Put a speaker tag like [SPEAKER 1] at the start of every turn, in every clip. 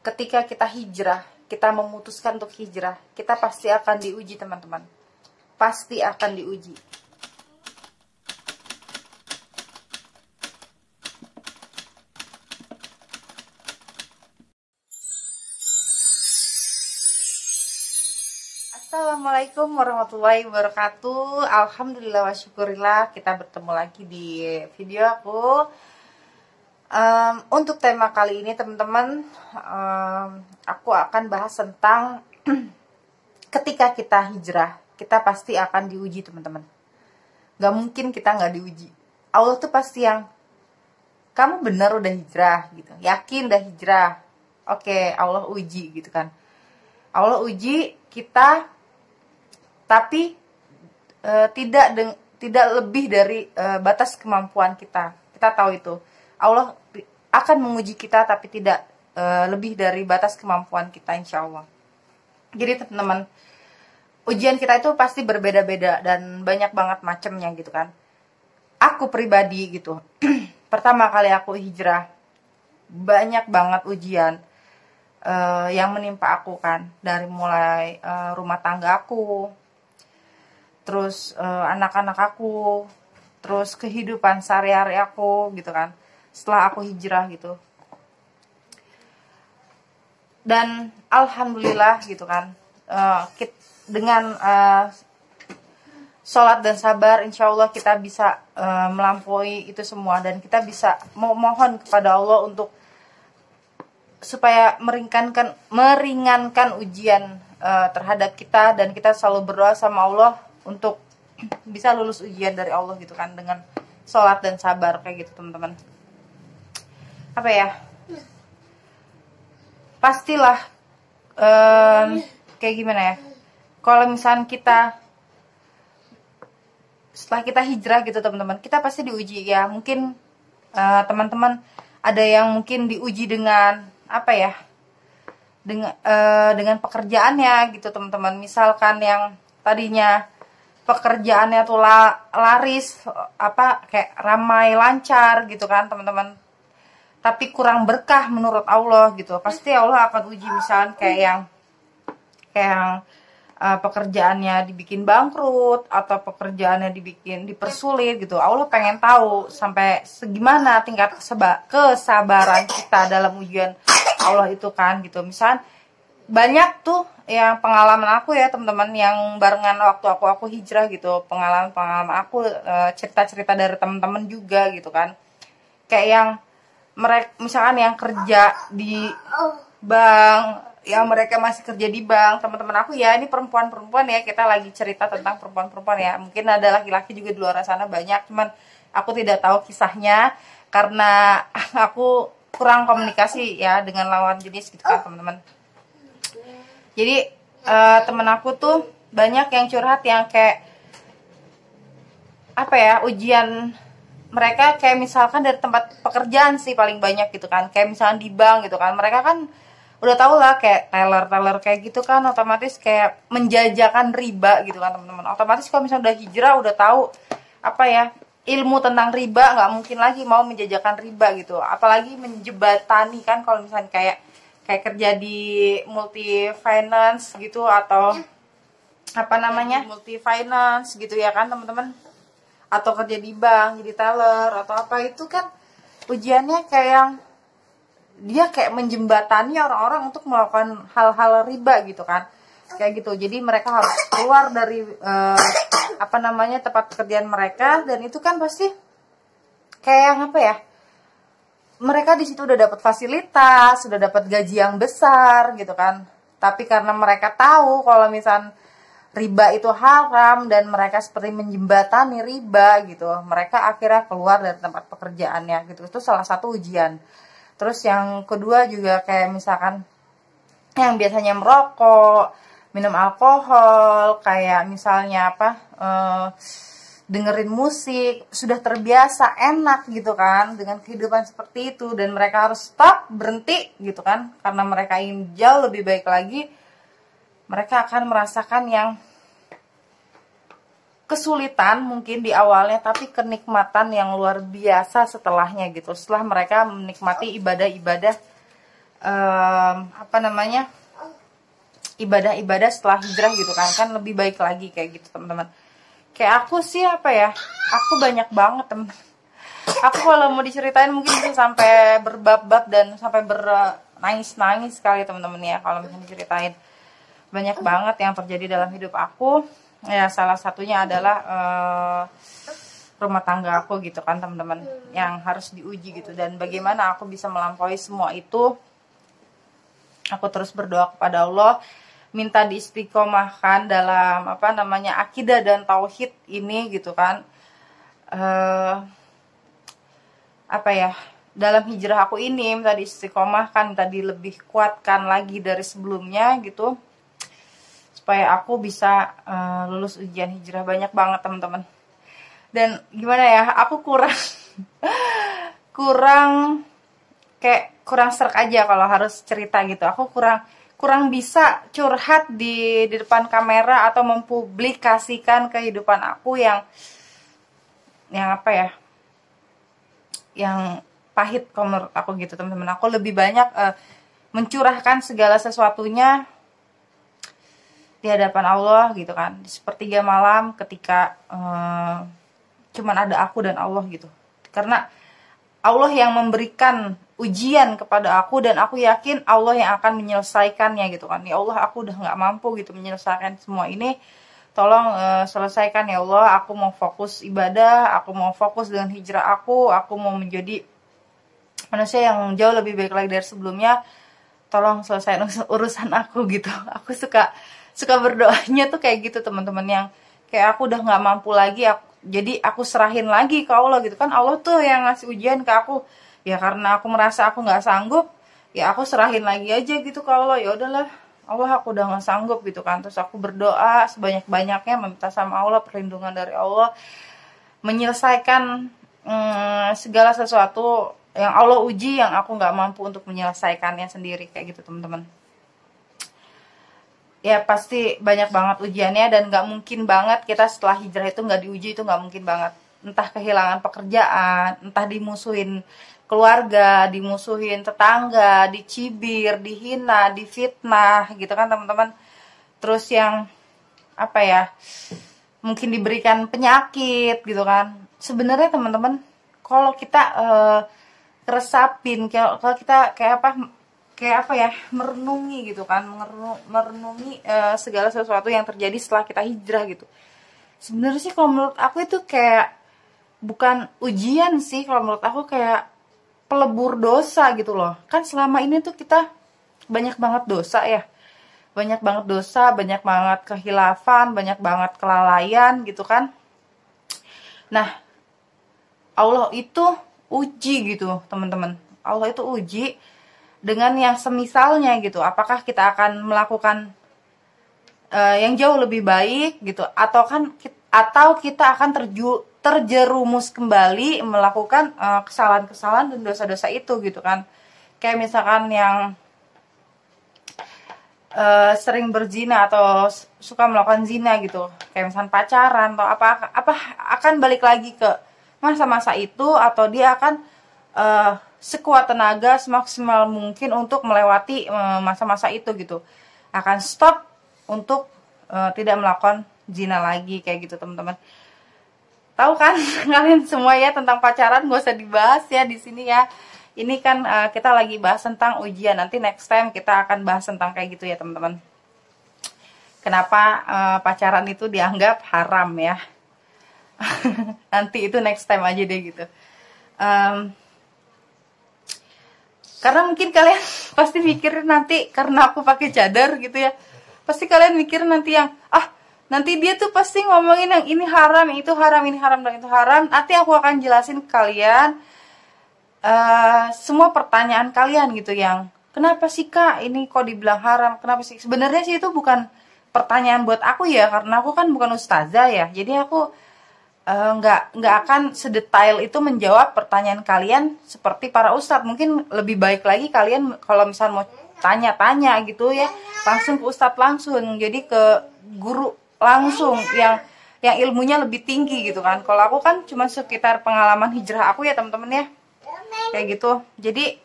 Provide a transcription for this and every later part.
[SPEAKER 1] ketika kita hijrah, kita memutuskan untuk hijrah, kita pasti akan diuji, teman-teman. Pasti akan diuji. Assalamualaikum warahmatullahi wabarakatuh. Alhamdulillah wa syukurillah, kita bertemu lagi di video aku. Untuk tema kali ini, teman-teman, aku akan bahas tentang ketika kita hijrah, kita pasti akan diuji, teman-teman. Gak mungkin kita gak diuji. Allah tuh pasti yang, kamu benar udah hijrah gitu, yakin udah hijrah, oke, Allah uji gitu kan. Allah uji kita, tapi tidak lebih dari batas kemampuan kita. Kita tahu itu. Allah akan menguji kita, tapi tidak lebih dari batas kemampuan kita, insya Allah. Jadi teman-teman, ujian kita itu pasti berbeda-beda dan banyak banget macamnya gitu kan. Aku pribadi gitu, pertama kali aku hijrah, banyak banget ujian yang menimpa aku kan. Dari mulai rumah tangga aku, terus anak-anak aku, terus kehidupan sehari-hari aku gitu kan, setelah aku hijrah gitu. Dan alhamdulillah gitu kan, dengan sholat dan sabar, insya Allah kita bisa melampaui itu semua. Dan kita bisa memohon kepada Allah untuk supaya meringankan ujian terhadap kita. Dan kita selalu berdoa sama Allah untuk bisa lulus ujian dari Allah gitu kan, dengan sholat dan sabar kayak gitu, teman-teman. Apa ya, pastilah kayak gimana ya, kalau misalnya kita setelah kita hijrah gitu, teman-teman, kita pasti diuji ya. Mungkin teman-teman ada yang mungkin diuji dengan apa ya, dengan pekerjaannya gitu, teman-teman. Misalkan yang tadinya pekerjaannya tuh laris, kayak ramai lancar gitu kan, teman-teman, tapi kurang berkah menurut Allah gitu. Pasti Allah akan uji. Misalnya kayak yang pekerjaannya dibikin bangkrut, atau pekerjaannya dipersulit gitu. Allah pengen tahu sampai segimana tingkat kesabaran kita dalam ujian Allah itu kan gitu. Misalnya banyak tuh yang pengalaman aku ya, teman-teman, yang barengan waktu aku hijrah gitu, pengalaman aku, cerita-cerita dari teman-teman juga gitu kan. Kayak yang mereka misalkan yang kerja di bank, yang mereka masih kerja di bank, teman-teman aku ya, ini perempuan-perempuan ya, kita lagi cerita tentang perempuan-perempuan ya. Mungkin ada laki-laki juga di luar sana banyak, cuman aku tidak tahu kisahnya karena aku kurang komunikasi ya dengan lawan jenis gitu kan, teman-teman. Jadi temen aku tuh banyak yang curhat yang kayak apa ya, ujian mereka kayak misalkan dari tempat pekerjaan sih paling banyak gitu kan. Kayak misalkan di bank gitu kan, mereka kan udah tau lah kayak teller kayak gitu kan, otomatis kayak menjajakan riba gitu kan, teman-teman. Otomatis kalau misalnya udah hijrah, udah tahu apa ya, ilmu tentang riba, nggak mungkin lagi mau menjajakan riba gitu. Apalagi menjebatani kan, kalau misalnya kayak kerja di multi finance gitu, atau apa namanya, multi finance gitu ya kan, teman-teman, atau kerja di bank jadi teller atau apa, itu kan ujiannya kayak yang dia kayak menjembatani orang-orang untuk melakukan hal-hal riba gitu kan, kayak gitu. Jadi mereka harus keluar dari apa namanya, tempat pekerjaan mereka, dan itu kan pasti kayak yang apa ya, mereka di situ udah dapat fasilitas, sudah dapat gaji yang besar gitu kan. Tapi karena mereka tahu kalau misal riba itu haram dan mereka seperti menjembatani riba gitu, mereka akhirnya keluar dari tempat pekerjaannya gitu. Itu salah satu ujian. Terus yang kedua juga kayak misalkan yang biasanya merokok, minum alkohol, kayak misalnya apa, dengerin musik, sudah terbiasa enak gitu kan dengan kehidupan seperti itu, dan mereka harus stop, berhenti gitu kan, karena mereka ingin jauh lebih baik lagi. Mereka akan merasakan yang kesulitan mungkin di awalnya, tapi kenikmatan yang luar biasa setelahnya gitu. Setelah mereka menikmati ibadah-ibadah apa namanya, ibadah-ibadah setelah hijrah gitu kan lebih baik lagi kayak gitu teman-teman. Kayak aku sih apa ya, aku banyak banget teman. Aku kalau mau diceritain mungkin bisa sampai berbab-bab dan sampai bernangis-nangis sekali teman-teman ya kalau misalnya diceritain. Banyak banget yang terjadi dalam hidup aku. Ya salah satunya adalah rumah tangga aku gitu kan teman-teman, yang harus diuji gitu. Dan bagaimana aku bisa melampaui semua itu, aku terus berdoa kepada Allah, minta diistiqomahkan dalam apa namanya akidah dan tauhid ini gitu kan. Apa ya, dalam hijrah aku ini minta diistiqomahkan, minta lebih kuatkan lagi dari sebelumnya gitu, supaya aku bisa lulus ujian hijrah. Banyak banget teman-teman. Dan gimana ya, aku kurang kurang serak aja kalau harus cerita gitu. Aku kurang bisa curhat di depan kamera atau mempublikasikan kehidupan aku yang apa ya, yang pahit kalau menurut aku gitu teman-teman. Aku lebih banyak mencurahkan segala sesuatunya di hadapan Allah gitu kan, di sepertiga malam ketika cuman ada aku dan Allah gitu. Karena Allah yang memberikan ujian kepada aku, dan aku yakin Allah yang akan menyelesaikannya gitu kan. Ya Allah, aku udah nggak mampu gitu menyelesaikan semua ini, tolong selesaikan ya Allah. Aku mau fokus ibadah, aku mau fokus dengan hijrah aku mau menjadi manusia yang jauh lebih baik lagi dari sebelumnya. Tolong selesaikan urusan aku gitu. Aku suka berdoanya tuh kayak gitu teman-teman, yang kayak aku udah nggak mampu lagi, jadi aku serahin lagi ke Allah gitu kan. Allah tuh yang ngasih ujian ke aku, ya karena aku merasa aku nggak sanggup, ya aku serahin lagi aja gitu ke Allah. Ya udahlah Allah, aku udah nggak sanggup gitu kan. Terus aku berdoa sebanyak-banyaknya, meminta sama Allah perlindungan dari Allah, menyelesaikan segala sesuatu yang Allah uji, yang aku nggak mampu untuk menyelesaikannya sendiri kayak gitu teman-teman. Ya pasti banyak banget ujiannya, dan nggak mungkin banget kita setelah hijrah itu nggak diuji, itu nggak mungkin banget. Entah kehilangan pekerjaan, entah dimusuhin keluarga, dimusuhin tetangga, dicibir, dihina, difitnah gitu kan teman-teman. Terus yang apa ya, mungkin diberikan penyakit gitu kan. Sebenarnya teman-teman, kalau kita resapin, kalau kita kayak apa ya, merenungi gitu kan, merenungi segala sesuatu yang terjadi setelah kita hijrah gitu. Sebenarnya sih kalau menurut aku itu kayak bukan ujian sih, kalau menurut aku kayak pelebur dosa gitu loh. Kan selama ini tuh kita banyak banget dosa ya, banyak banget dosa, banyak banget kehilafan, banyak banget kelalaian gitu kan. Nah, Allah itu uji gitu teman-teman. Allah itu uji dengan yang semisalnya gitu. Apakah kita akan melakukan yang jauh lebih baik gitu, atau kita akan terjerumus kembali melakukan kesalahan-kesalahan dan dosa-dosa itu gitu kan. Kayak misalkan yang sering berzina atau suka melakukan zina gitu, kayak misalkan pacaran atau apa akan balik lagi ke masa-masa itu, atau dia akan sekuat tenaga semaksimal mungkin untuk melewati masa-masa itu gitu, akan stop untuk tidak melakukan zina lagi kayak gitu teman-teman. Tahu kan kalian semua ya tentang pacaran, gak usah dibahas ya di sini ya. Ini kan kita lagi bahas tentang ujian, nanti next time kita akan bahas tentang kayak gitu ya teman-teman. Kenapa pacaran itu dianggap haram ya. Nanti itu next time aja deh gitu. Karena mungkin kalian pasti mikir nanti karena aku pakai cadar gitu ya, pasti kalian mikir nanti yang nanti dia tuh pasti ngomongin yang ini haram, itu haram, ini haram, dan itu haram. Nanti aku akan jelasin ke kalian semua pertanyaan kalian gitu, yang kenapa sih kak ini kok dibilang haram, kenapa sih. Sebenarnya sih itu bukan pertanyaan buat aku ya, karena aku kan bukan ustazah ya, jadi aku nggak akan sedetail itu menjawab pertanyaan kalian seperti para ustadz. Mungkin lebih baik lagi kalian kalau misalnya mau tanya-tanya gitu ya, langsung ke ustadz langsung, jadi ke guru langsung yang ilmunya lebih tinggi gitu kan. Kalau aku kan cuma sekitar pengalaman hijrah aku ya teman-teman ya, kayak gitu. Jadi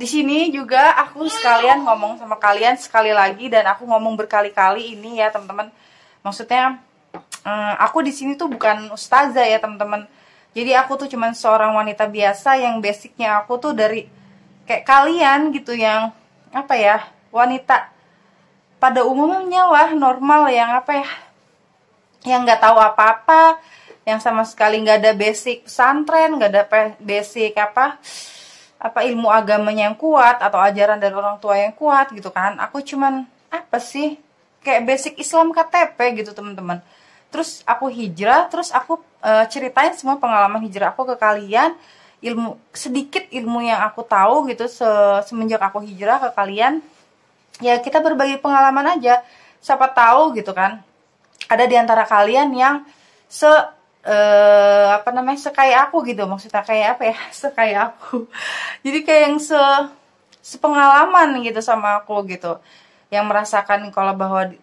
[SPEAKER 1] Di sini juga aku sekalian ngomong sama kalian sekali lagi, dan aku ngomong berkali-kali ini ya teman-teman. Maksudnya aku di sini tuh bukan ustazah ya teman-teman. Jadi aku tuh cuman seorang wanita biasa yang basicnya aku tuh dari kayak kalian gitu, yang apa ya, wanita pada umumnya lah, normal, yang apa ya, yang nggak tahu apa-apa, yang sama sekali nggak ada basic pesantren, nggak ada basic apa ilmu agamanya yang kuat atau ajaran dari orang tua yang kuat gitu kan. Aku cuman apa sih, kayak basic Islam KTP gitu teman-teman. Terus aku hijrah, terus aku ceritain semua pengalaman hijrah aku ke kalian, sedikit ilmu yang aku tahu gitu semenjak aku hijrah ke kalian. Ya kita berbagi pengalaman aja, siapa tahu gitu kan ada di antara kalian yang sekaya aku gitu. Maksudnya kayak apa ya, sekaya aku. Jadi kayak yang sepengalaman gitu sama aku gitu, yang merasakan kalau bahwa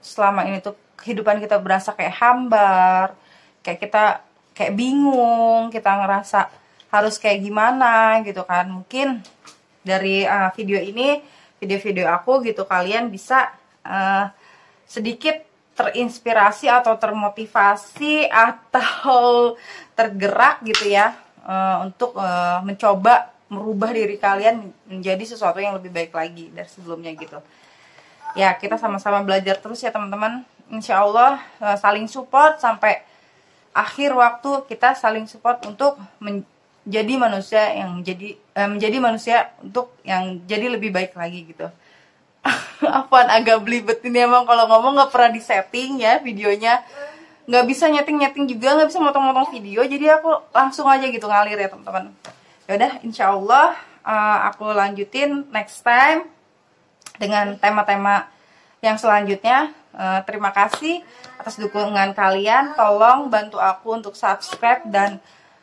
[SPEAKER 1] selama ini tuh kehidupan kita berasa kayak hambar, kayak kita kayak bingung, kita ngerasa harus kayak gimana gitu kan. Mungkin dari video ini, video-video aku gitu, kalian bisa sedikit terinspirasi atau termotivasi atau tergerak gitu ya, untuk mencoba merubah diri kalian menjadi sesuatu yang lebih baik lagi dari sebelumnya gitu. Ya kita sama-sama belajar terus ya teman-teman. Insya Allah saling support sampai akhir waktu, kita saling support untuk menjadi manusia yang menjadi manusia untuk yang jadi lebih baik lagi gitu. Apaan agak belibet ini emang, kalau ngomong nggak pernah disetting ya videonya, nggak bisa nyeting juga, nggak bisa motong-motong video, jadi aku langsung aja gitu ngalir ya teman-teman. Yaudah, insya Allah aku lanjutin next time dengan tema-tema yang selanjutnya. Terima kasih atas dukungan kalian, tolong bantu aku untuk subscribe dan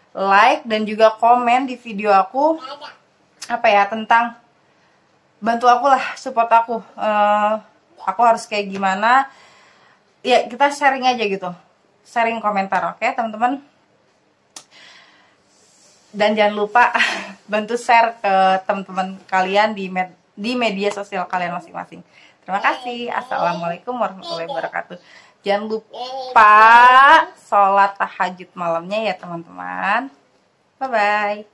[SPEAKER 1] like dan juga komen di video aku apa ya, tentang bantu aku lah, support aku harus kayak gimana ya, kita sharing aja gitu, sharing komentar, oke teman-teman. Dan jangan lupa bantu share ke teman-teman kalian di media sosial kalian masing-masing. Terima kasih. Assalamualaikum warahmatullahi wabarakatuh. Jangan lupa sholat tahajud malamnya ya teman-teman. Bye bye.